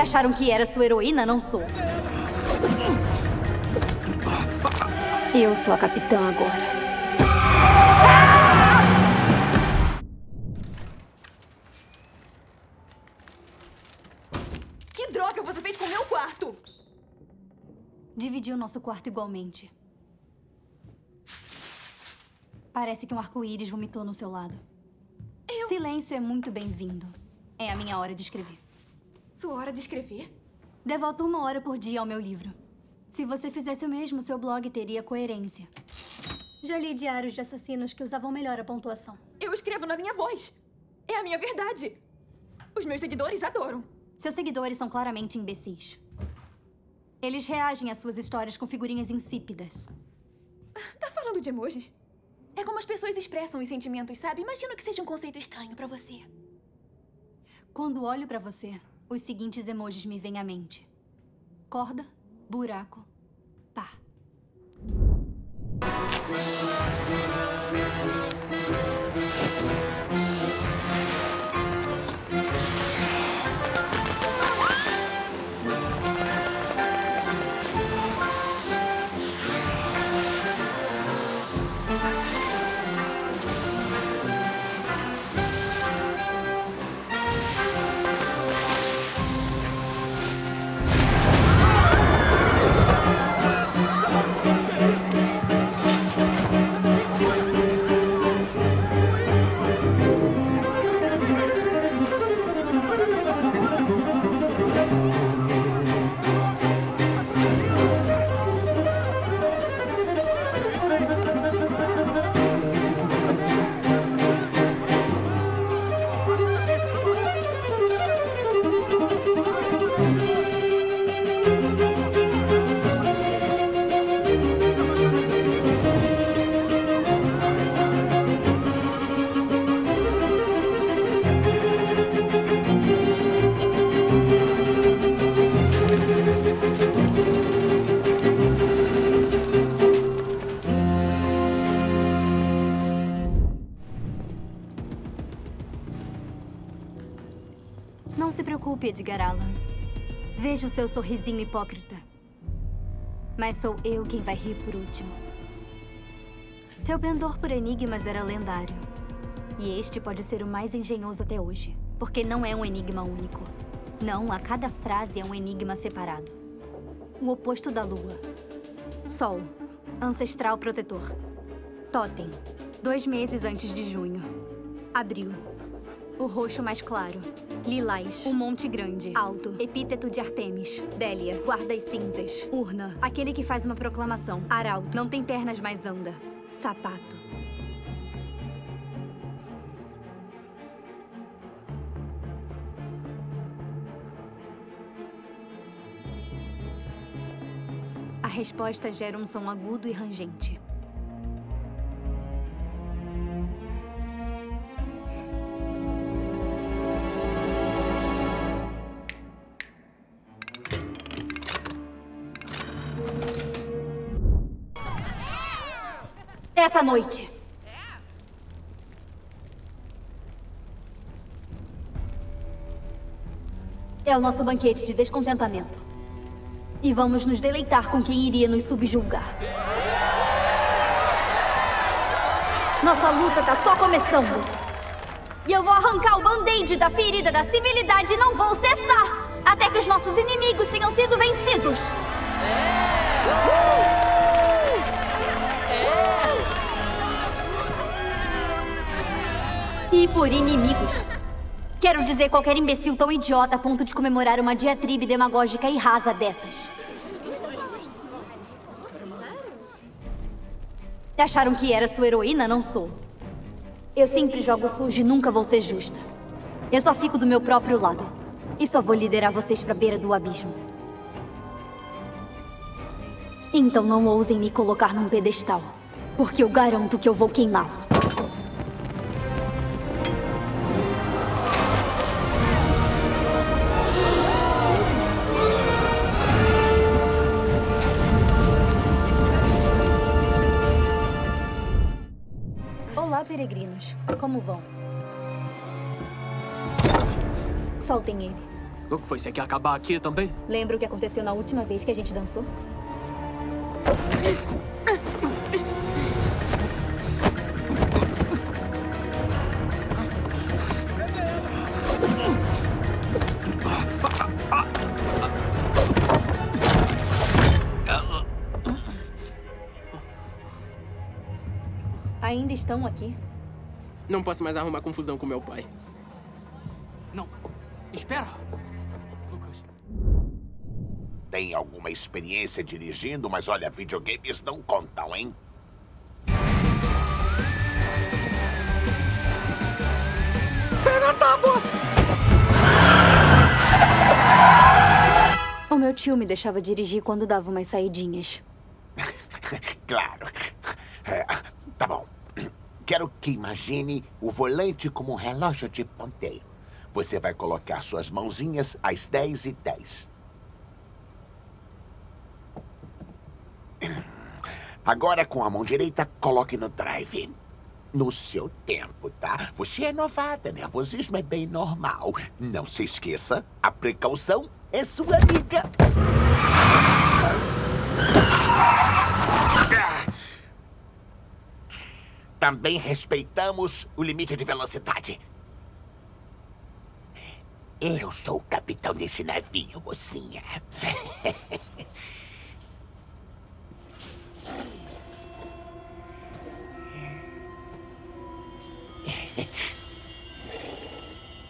Acharam que era sua heroína? Não sou. Eu sou a capitã agora. Que droga você fez com o meu quarto? Dividiu nosso quarto igualmente. Parece que um arco-íris vomitou no seu lado. Silêncio é muito bem-vindo. É a minha hora de escrever. Sua hora de escrever? Devoto 1 hora por dia ao meu livro. Se você fizesse o mesmo, seu blog teria coerência. Já li diários de assassinos que usavam melhor a pontuação. Eu escrevo na minha voz. É a minha verdade. Os meus seguidores adoram. Seus seguidores são claramente imbecis. Eles reagem às suas histórias com figurinhas insípidas. Tá falando de emojis? É como as pessoas expressam os sentimentos, sabe? Imagino que seja um conceito estranho pra você. Quando olho pra você, os seguintes emojis me vêm à mente: corda, buraco, pá. Não se preocupe, Edgar Allan. Vejo o seu sorrisinho hipócrita. Mas sou eu quem vai rir por último. Seu pendor por enigmas era lendário. E este pode ser o mais engenhoso até hoje. Porque não é um enigma único. Não, a cada frase é um enigma separado. O oposto da lua. Sol. Ancestral protetor. Totem. 2 meses antes de junho. Abril. O roxo mais claro. Lilás. O Monte Grande. Alto. Epíteto de Artemis. Délia. Guardas cinzas. Urna. Aquele que faz uma proclamação. Arauto. Não tem pernas, mas anda. Sapato. A resposta gera um som agudo e rangente. Essa noite. É o nosso banquete de descontentamento. E vamos nos deleitar com quem iria nos subjugar. Nossa luta tá só começando. E eu vou arrancar o band-aid da ferida da civilidade e não vou cessar até que os nossos inimigos tenham sido vencidos. E por inimigos, quero dizer qualquer imbecil tão idiota a ponto de comemorar uma diatribe demagógica e rasa dessas. Acharam que era sua heroína? Não sou. Eu sempre jogo sujo e nunca vou ser justa. Eu só fico do meu próprio lado. E só vou liderar vocês pra beira do abismo. Então não ousem me colocar num pedestal, porque eu garanto que eu vou queimá-lo. Olá, peregrinos. Como vão? Soltem ele. O que foi? Você quer acabar aqui também? Lembra o que aconteceu na última vez que a gente dançou? Ainda estão aqui? Não posso mais arrumar confusão com meu pai. Não. Espera. Lucas. Tem alguma experiência dirigindo, mas olha, videogames não contam, hein? Pega a tábua! O meu tio me deixava dirigir quando dava umas saidinhas. Claro. Tá bom. Quero que imagine o volante como um relógio de ponteiro. Você vai colocar suas mãozinhas às 10h10. Agora, com a mão direita, coloque no drive. No seu tempo, tá? Você é novata, nervosismo é bem normal. Não se esqueça, a precaução é sua amiga. Também respeitamos o limite de velocidade. Eu sou o capitão desse navio, mocinha.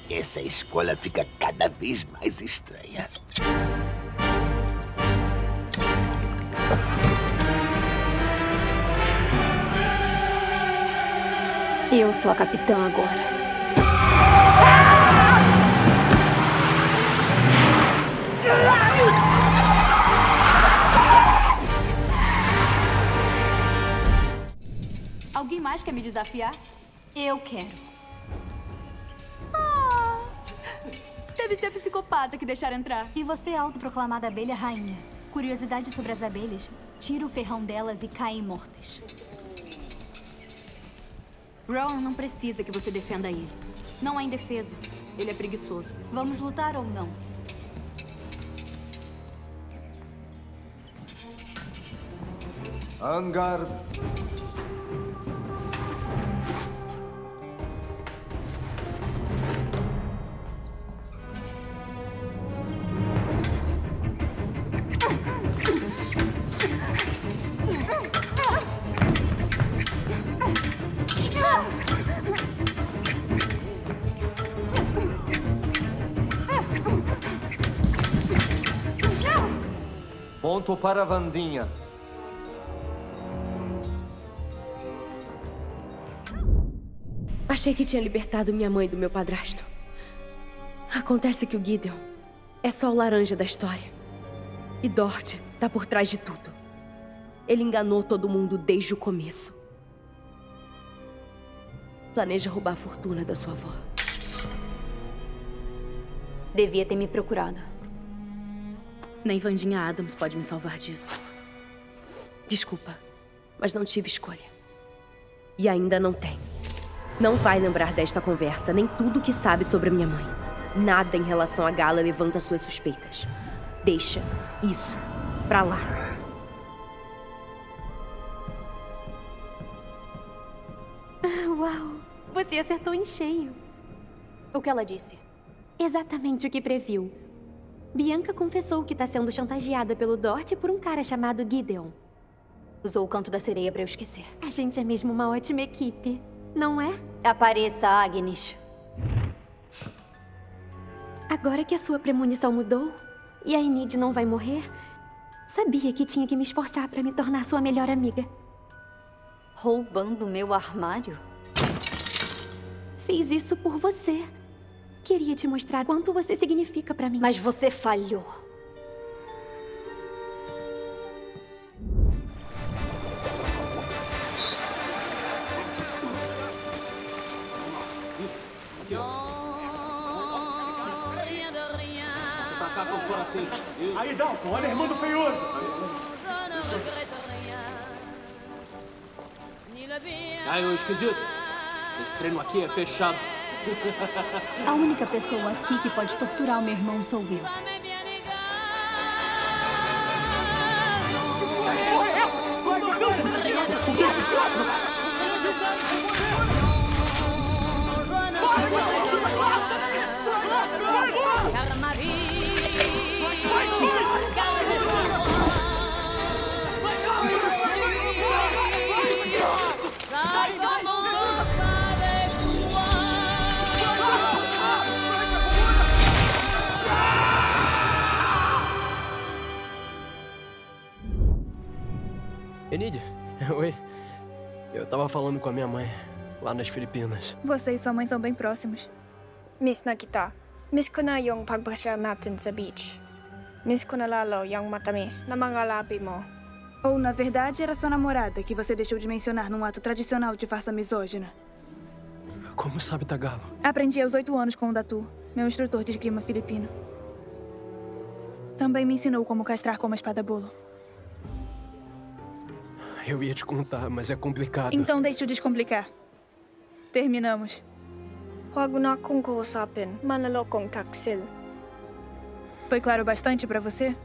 Essa escola fica cada vez mais estranha. Eu sou a capitã agora. Alguém mais quer me desafiar? Eu quero. Deve ser a psicopata que deixaram entrar. E você é a autoproclamada abelha rainha. Curiosidade sobre as abelhas. Tira o ferrão delas e caem mortas. Ron não precisa que você defenda ele. Não é indefeso. Ele é preguiçoso. Vamos lutar ou não? Hangar. Ponto para Vandinha. Achei que tinha libertado minha mãe do meu padrasto. Acontece que o Gideon é só o laranja da história. E Dort tá por trás de tudo. Ele enganou todo mundo desde o começo. Planeja roubar a fortuna da sua avó. Devia ter me procurado. Nem Vandinha Adams pode me salvar disso. Desculpa, mas não tive escolha. E ainda não tem. Não vai lembrar desta conversa, nem tudo o que sabe sobre minha mãe. Nada em relação à Gala levanta suas suspeitas. Deixa isso pra lá. Uau! Você acertou em cheio. O que ela disse? Exatamente o que previu. Bianca confessou que está sendo chantageada pelo Dort por um cara chamado Gideon. Usou o canto da sereia pra eu esquecer. A gente é mesmo uma ótima equipe, não é? Apareça, Agnes. Agora que a sua premonição mudou e a Enid não vai morrer, sabia que tinha que me esforçar para me tornar sua melhor amiga. Roubando meu armário? Fiz isso por você. Queria te mostrar quanto você significa para mim. Mas você falhou. Aí, Dalton, olha a irmã do feioso. Aí, ô esquisito. Esse treino aqui é fechado. A única pessoa aqui que pode torturar o meu irmão sou eu. Enid, oi. Eu tava falando com a minha mãe, lá nas Filipinas. Você e sua mãe são bem próximos. Miss na kita. Miss ko na yung pagpasyal natin sa beach. Miss ko na lalo yung matamis na mga labi mo. Ou, na verdade, era sua namorada que você deixou de mencionar num ato tradicional de farsa misógina. Como sabe Tagalo? Aprendi aos 8 anos com o Datu, meu instrutor de esgrima filipino. Também me ensinou como castrar com uma espada bolo. Eu ia te contar, mas é complicado. Então deixe-o descomplicar. Terminamos. Huwag na akong kausapin. Manlalokong taksil. Foi claro bastante pra você?